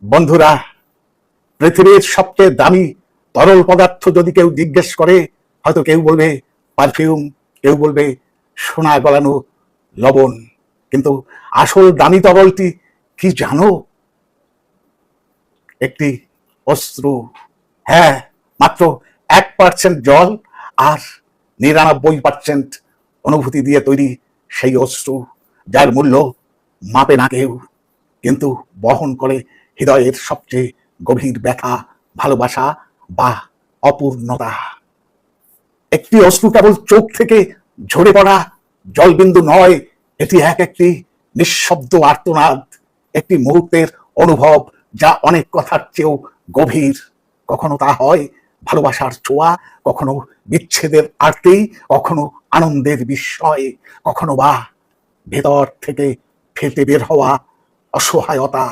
বন্ধুরা, পৃথিবীর সবচেয়ে দামি তরল পদার্থ যদি কেউ জিজ্ঞেস করে, হয়তো কেউ বলবে পারফিউম, কেউ বলবে সোনা গলানো লবণ। কিন্তু আসল দামি তরলটি কি জানো? একটি অশ্রু। হ্যাঁ, মাত্র 1% জল আর 99% অনুভূতি দিয়ে তৈরি সেই অশ্রু, যার মূল্য মাপে না কেউ, কিন্তু বহন করে হৃদয়ের সবচেয়ে গভীর ব্যথা, ভালোবাসা বা অপূর্ণতা। একটি অশ্রু কেবল চোখ থেকে ঝরে পড়া জলবিন্দু নয়, এটি একটি নিঃশব্দ আর্তনাদ, একটি মুহূর্তের অনুভব যা অনেক কথার চেয়েও গভীর। কখনো তা হয় ভালোবাসার ছোঁয়া, কখনো বিচ্ছেদের আরতি, কখনো আনন্দের বিস্ময়, কখনো বা ভেতর থেকে ফেটে বের হওয়া অসহায়তা।